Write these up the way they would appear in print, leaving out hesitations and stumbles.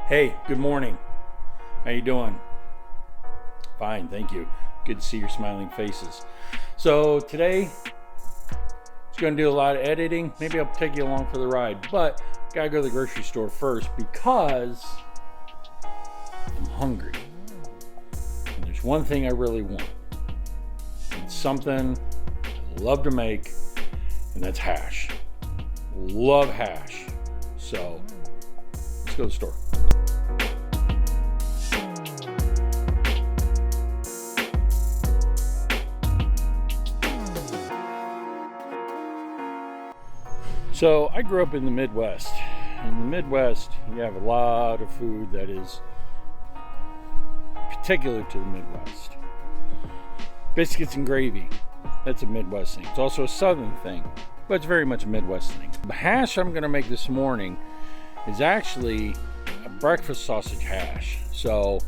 Hey, good morning. How you doing? Fine, thank you. Good to see your smiling faces. So today, it's going to do a lot of editing. Maybe I'll take you along for the ride, but gotta go to the grocery store first because I'm hungry. And there's one thing I really want. It's something I love to make, and that's hash. Love hash. So let's go to the store. So I grew up in the Midwest. In the Midwest, you have a lot of food that is particular to the Midwest. Biscuits and gravy, that's a Midwest thing. It's also a Southern thing, but it's very much a Midwest thing. The hash I'm going to make this morning is actually a breakfast sausage hash. So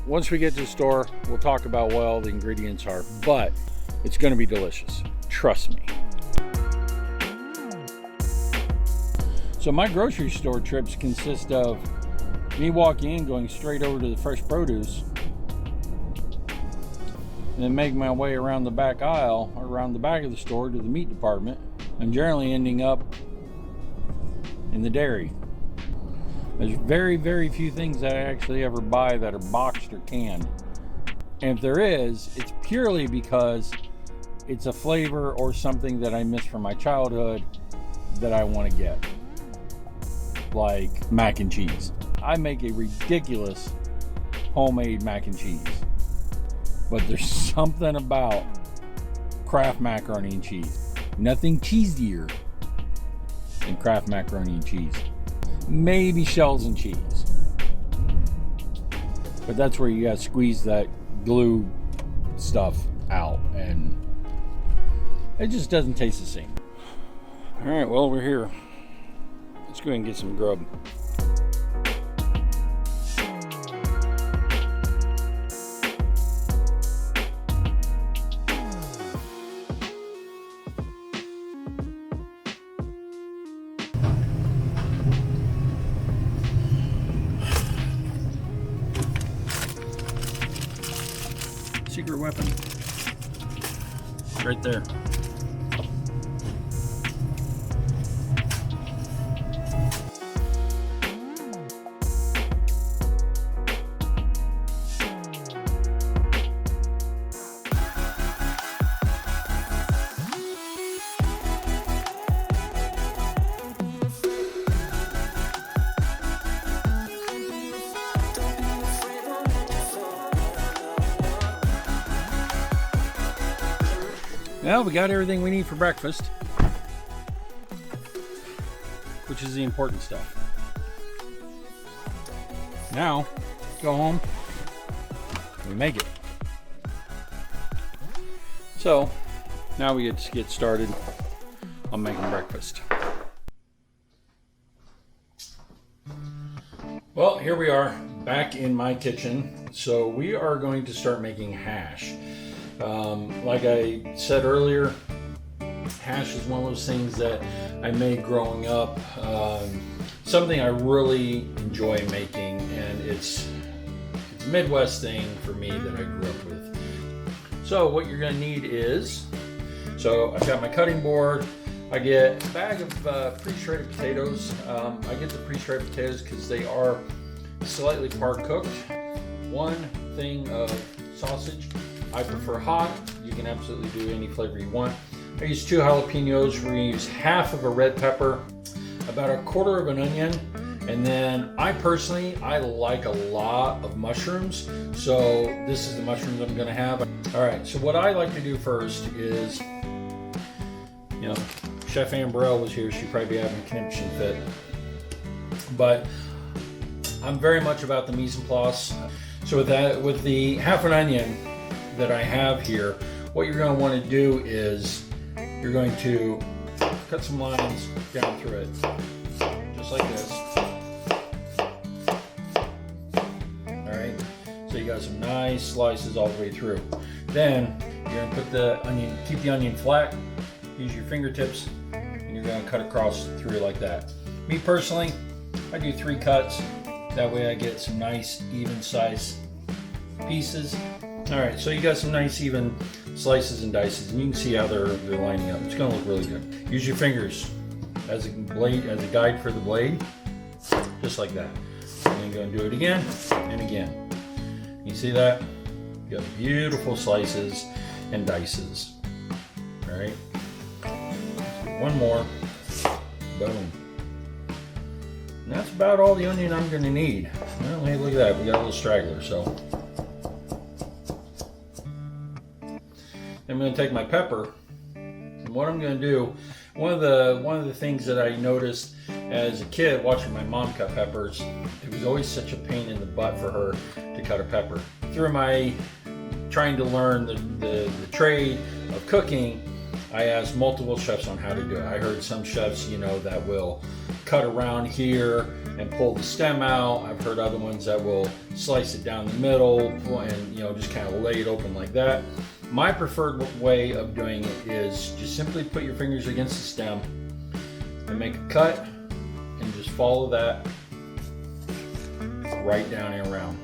once we get to the store, we'll talk about what all the ingredients are, but it's going to be delicious. Trust me. So my grocery store trips consist of me walking in, going straight over to the fresh produce, and then making my way around the back aisle, or around the back of the store to the meat department, and generally ending up in the dairy. There's very, very few things that I actually ever buy that are boxed or canned. And if there is, it's purely because it's a flavor or something that I miss from my childhood that I want to get. Like mac and cheese. I make a ridiculous homemade mac and cheese, but there's something about Kraft macaroni and cheese. Nothing cheesier than Kraft macaroni and cheese. Maybe shells and cheese, but that's where you gotta squeeze that glue stuff out, and it just doesn't taste the same. All right, well, we're here. Let's go ahead and get some grub. Secret weapon. Right there. Well, we got everything we need for breakfast, which is the important stuff. Now, go home, we make it. So, now we get to get started on making breakfast. Well, here we are, back in my kitchen. So we are going to start making hash. Like I said earlier, hash is one of those things that I made growing up. Something I really enjoy making, and it's a Midwest thing for me that I grew up with. So what you're going to need is, so I've got my cutting board. I get a bag of pre-shredded potatoes. I get the pre-shredded potatoes because they are slightly par cooked. One thing of sausage. I prefer hot. You can absolutely do any flavor you want. I use 2 jalapenos. We're going to use half of a red pepper, about a quarter of an onion, and then I like a lot of mushrooms. So this is the mushrooms I'm going to have. All right, so what I like to do first is, you know, Chef Ambrelle was here. She'd probably be having a conniption fit. But I'm very much about the mise en place. So with the half an onion that I have here, what you're going to want to do is you're going to cut some lines down through it, just like this. Alright, so you got some nice slices all the way through. Then you're going to put the onion, keep the onion flat, use your fingertips, and you're going to cut across through like that. Me personally, I do 3 cuts. That way I get some nice even size pieces. All right, so you got some nice even slices and dices, and you can see how they're lining up. It's gonna look really good. Use your fingers as a blade, as a guide for the blade, just like that. And you're gonna do it again and again. You see that? You got beautiful slices and dices. All right, one more, boom. And that's about all the onion I'm gonna need. Well, hey, look at that, we got a little straggler, so. I'm going to take my pepper, and what I'm going to do, one of the things that I noticed as a kid watching my mom cut peppers, it was always such a pain in the butt for her to cut a pepper. Through my trying to learn the trade of cooking, I asked multiple chefs on how to do it. I heard some chefs, you know, that will cut around here and pull the stem out. I've heard other ones that will slice it down the middle and, you know, just kind of lay it open like that. My preferred way of doing it is just simply put your fingers against the stem and make a cut and just follow that right down and around.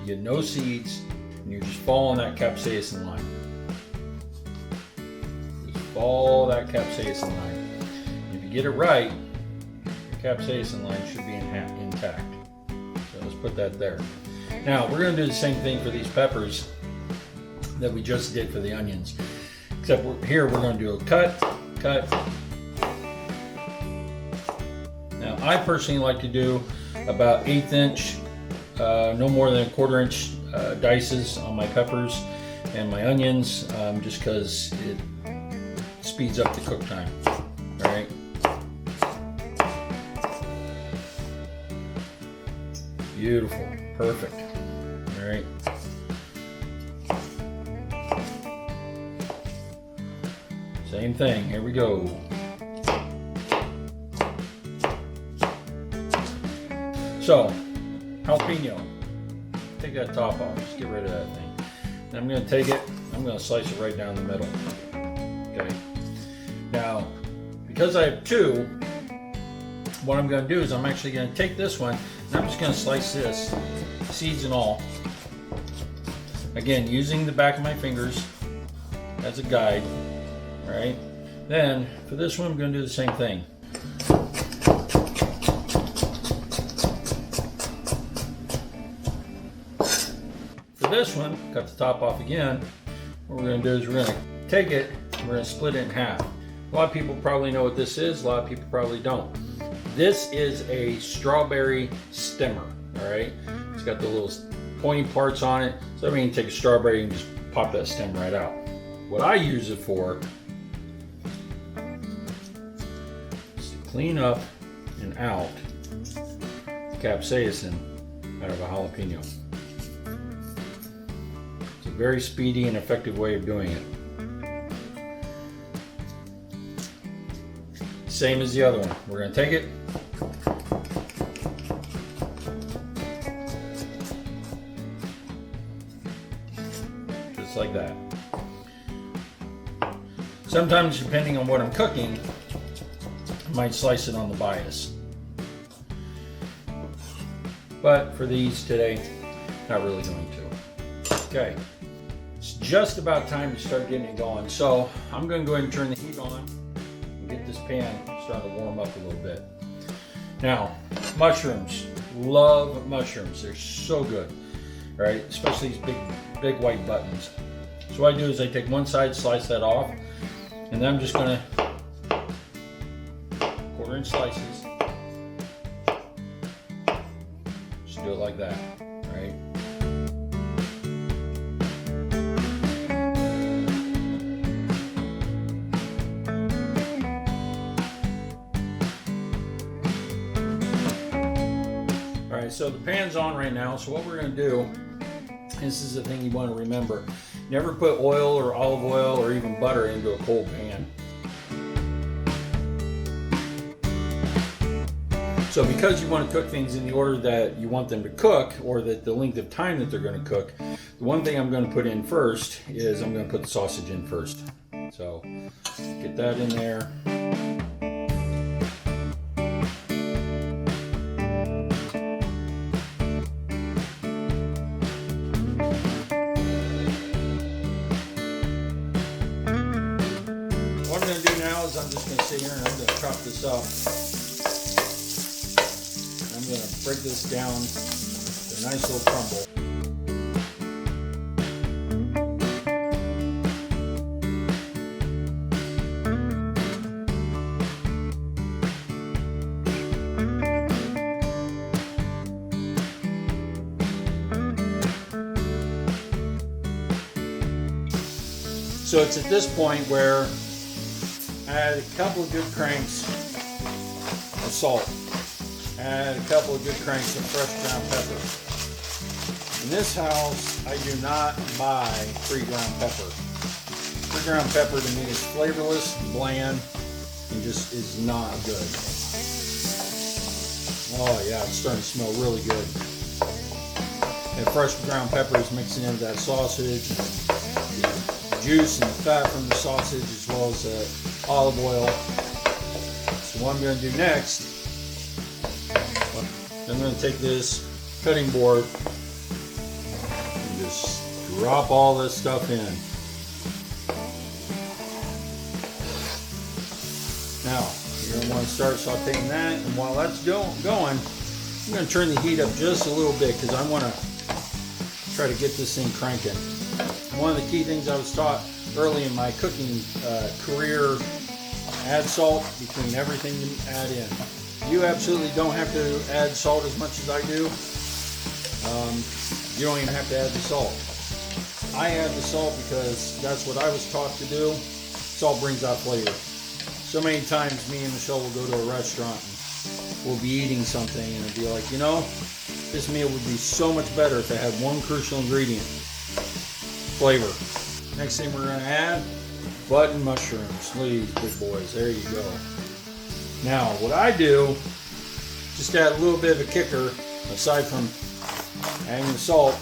You get no seeds and you're just following that capsaicin line. Just follow that capsaicin line. If you get it right, your capsaicin line should be intact. So let's put that there. Now we're going to do the same thing for these peppers that we just did for the onions, except here we're going to do a cut. Now I personally like to do about 1/8 inch, no more than 1/4 inch dices on my peppers and my onions, just because it speeds up the cook time. All right. Beautiful, perfect. All right. Same thing, here we go. So, jalapeno. Take that top off, just get rid of that thing. Then I'm gonna take it, I'm gonna slice it right down the middle. Okay. Now, because I have two, what I'm gonna do is I'm actually gonna take this one and I'm just gonna slice this, seeds and all. Again, using the back of my fingers as a guide. Right? Then for this one, I'm going to do the same thing. For this one, cut the top off again. What we're going to do is we're going to take it and we're going to split it in half. A lot of people probably know what this is. A lot of people probably don't. This is a strawberry stemmer. All right? It's got the little pointy parts on it. So that means you take a strawberry and just pop that stem right out. What I use it for clean up and out capsaicin out of a jalapeno. It's a very speedy and effective way of doing it. Same as the other one. We're going to take it, just like that. Sometimes, depending on what I'm cooking, I might slice it on the bias. But for these today, not really going to. Okay, it's just about time to start getting it going. So I'm going to go ahead and turn the heat on and get this pan starting to warm up a little bit. Now, mushrooms. Love mushrooms. They're so good, right? Especially these big white buttons. So what I do is I take one side, slice that off, and then I'm just going to 1/4 inch slices. Just do it like that, right? All right, so the pan's on right now. So what we're going to do, this is the thing you want to remember. Never put oil or olive oil or even butter into a cold pan. So because you want to cook things in the order that you want them to cook, or that the length of time that they're going to cook, the one thing I'm going to put in first is I'm going to put the sausage in first. So get that in there. I'm just going to sit here and I'm going to chop this up. I'm going to break this down to a nice little crumble. So it's at this point where I add a couple of good cranks of salt, add a couple of good cranks of fresh ground pepper. In this house, I do not buy free ground pepper. Free ground pepper to me is flavorless, bland, and just is not good. Oh yeah, it's starting to smell really good. And fresh ground pepper is mixing into that sausage. Juice and the fat from the sausage, as well as olive oil. So what I'm going to do next, I'm going to take this cutting board and just drop all this stuff in. Now you're going to want to start sauteing that, and while that's going, I'm going to turn the heat up just a little bit because I want to try to get this thing cranking. One of the key things I was taught early in my cooking career, add salt between everything you add in. You absolutely don't have to add salt as much as I do. You don't even have to add the salt. I add the salt because that's what I was taught to do. Salt brings out flavor. So many times me and Michelle will go to a restaurant and we'll be eating something and it'll be like, you know, this meal would be so much better if it had one crucial ingredient. Flavor. Next thing we're going to add, button mushrooms. Look at these big boys. There you go. Now, what I do, just add a little bit of a kicker, aside from adding the salt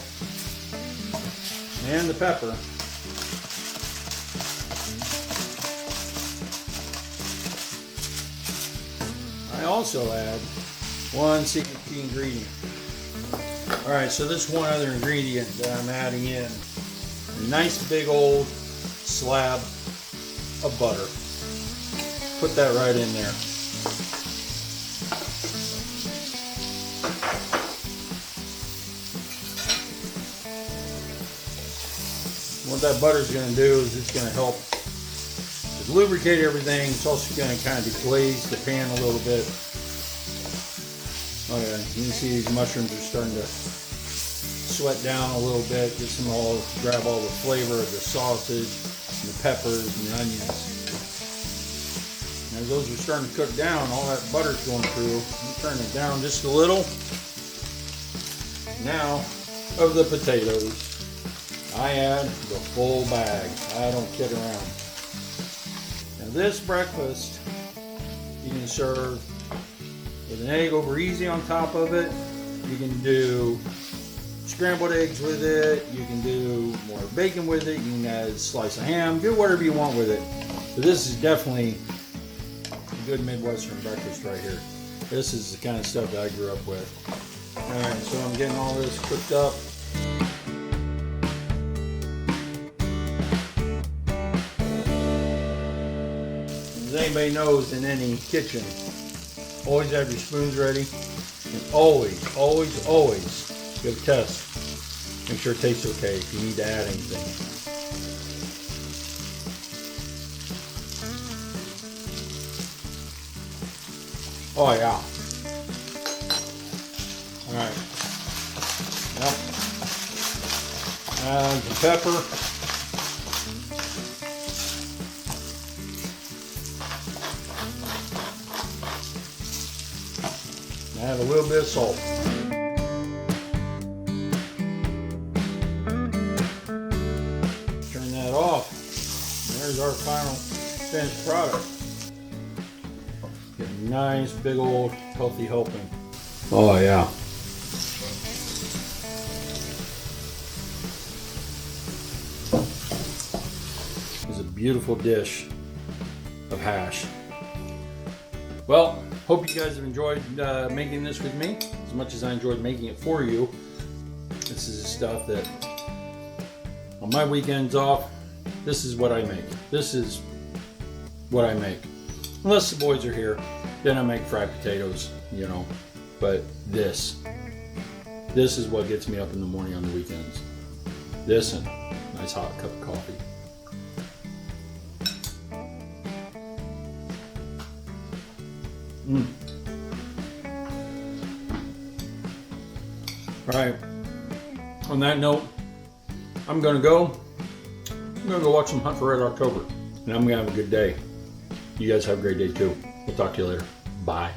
and the pepper. I also add one secret key ingredient. Alright, so this one other ingredient that I'm adding in. A nice big old slab of butter. Put that right in there. What that butter is going to do is it's going to help to lubricate everything. It's also going to kind of deglaze the pan a little bit. Okay, you can see these mushrooms are starting to sweat down a little bit, get some grab all the flavor of the sausage, and the peppers, and the onions. And as those are starting to cook down, all that butter's going through. You turn it down just a little. Now, of the potatoes, I add the full bag. I don't kid around. Now this breakfast, you can serve with an egg over easy on top of it. You can do scrambled eggs with it, you can do more bacon with it, you can add a slice of ham, do whatever you want with it. But this is definitely a good Midwestern breakfast right here. This is the kind of stuff that I grew up with. Alright, so I'm getting all this cooked up. As anybody knows, in any kitchen, always have your spoons ready, and always, always, always give a test. Make sure it tastes okay if you need to add anything. Oh yeah. Alright. Yep. Add the pepper. Add a little bit of salt. Turn that off. There's our final finished product. Get a nice big old healthy helping. Oh yeah. It's a beautiful dish of hash. Well, hope you guys have enjoyed making this with me as much as I enjoyed making it for you. This is the stuff that on my weekends off, this is what I make. This is what I make. Unless the boys are here, then I make fried potatoes, you know. But this is what gets me up in the morning on the weekends. This and a nice hot cup of coffee. All right. On that note, I'm gonna go watch some Hunt for Red October, and I'm gonna have a good day. You guys have a great day too. We'll talk to you later. Bye.